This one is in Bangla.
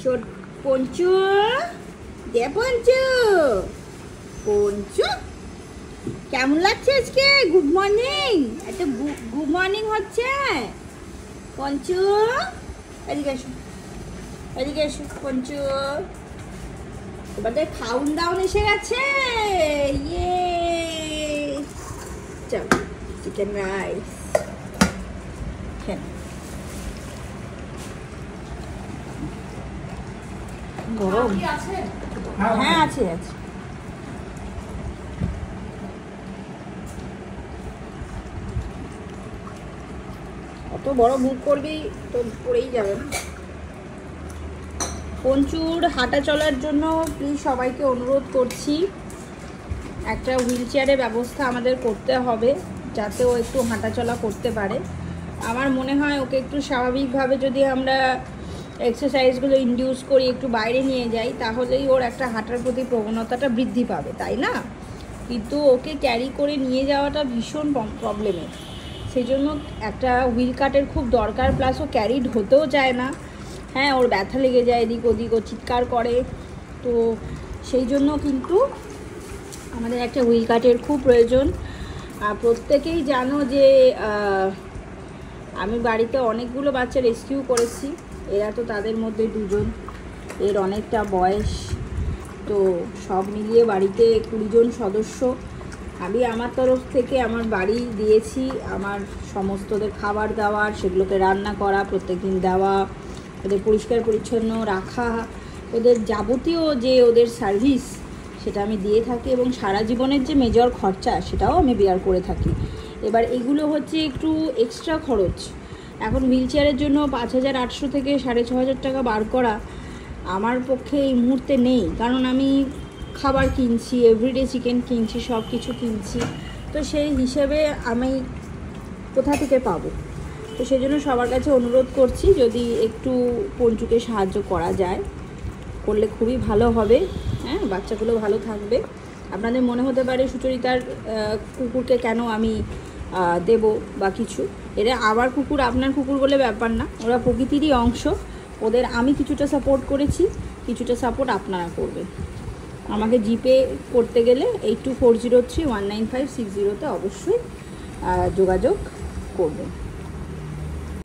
ছোট পঞ্চু দে পঞ্চু পঞ্চু কেমন লাগছে আজকে? Good morning. একটা গুড মর্নিং হচ্ছে। পঞ্চু এদিকে এসো, এদিকে এসো পঞ্চু। তোমাদের খাউন দাউন এসে গেছে। ইয়ে চলো চিকেন রাইস গরম। হ্যাঁ আছে আছে। অত বড় মুখ করবি তো পড়েই যাবে। পঞ্চুর হাঁটা চলার জন্য প্লিজ সবাইকে অনুরোধ করছি, একটা হুইল চেয়ারের ব্যবস্থা আমাদের করতে হবে যাতে ও একটু হাঁটা চলা করতে পারে। আমার মনে হয় ওকে একটু স্বাভাবিকভাবে যদি আমরা এক্সারসাইজগুলো ইনডিউস করি, একটু বাইরে নিয়ে যাই, তাহলেই ওর একটা হাঁটার প্রতি প্রবণতাটা বৃদ্ধি পাবে, তাই না? কিন্তু ওকে ক্যারি করে নিয়ে যাওয়াটা ভীষণ প্রবলেমের। সেই জন্য একটা হুইল কাটের খুব দরকার, প্লাস ও ক্যারিড হতেও চায় না। হ্যাঁ, ওর ব্যথা লেগে যায় এদিক ওদিক, ও চিৎকার করে। তো সেই জন্য কিন্তু আমাদের একটা হুইল কাটের খুব প্রয়োজন। প্রত্যেকেই জানো যে আমি বাড়িতে অনেকগুলো বাচ্চা রেস্কিউ করেছি। এরা তো তাদের মধ্যে দুজন, এর অনেকটা বয়স। তো সব মিলিয়ে বাড়িতে 20 জন সদস্য। আমি আমার তরফ থেকে আমার বাড়ি দিয়েছি, আমার সমস্তদের খাবার দাবার, সেগুলোকে রান্না করা, প্রত্যেকদিন দেওয়া, ওদের পরিষ্কার পরিচ্ছন্ন রাখা, ওদের যাবতীয় যে ওদের সার্ভিস সেটা আমি দিয়ে থাকি, এবং সারা জীবনের যে মেজর খরচা সেটাও আমি বেয়ার করে থাকি। এবার এগুলো হচ্ছে একটু এক্সট্রা খরচ। এখন হুইল চেয়ারের জন্য 5800 থেকে 6500 টাকা বার করা আমার পক্ষে এই মুহূর্তে নেই, কারণ আমি খাবার কিনছি, এভরিডে চিকেন কিনছি, সব কিছু কিনছি। তো সেই হিসেবে আমি কোথা থেকে পাবো? তো সেই জন্য সবার কাছে অনুরোধ করছি, যদি একটু পঞ্চুকে সাহায্য করা যায়, করলে খুবই ভালো হবে। হ্যাঁ, বাচ্চাগুলো ভালো থাকবে। আপনাদের মনে হতে পারে সুচরিতার কুকুরকে কেন আমি দেব বা কিছু, এরা আমার কুকুর আপনার কুকুর বলে ব্যাপার না, ওরা প্রকৃতিরই অংশ। ওদের আমি কিছুটা সাপোর্ট করেছি, কিছুটা সাপোর্ট আপনারা করবেন। আমাকে জিপে করতে গেলে 8240319560 অবশ্যই যোগাযোগ করবেন।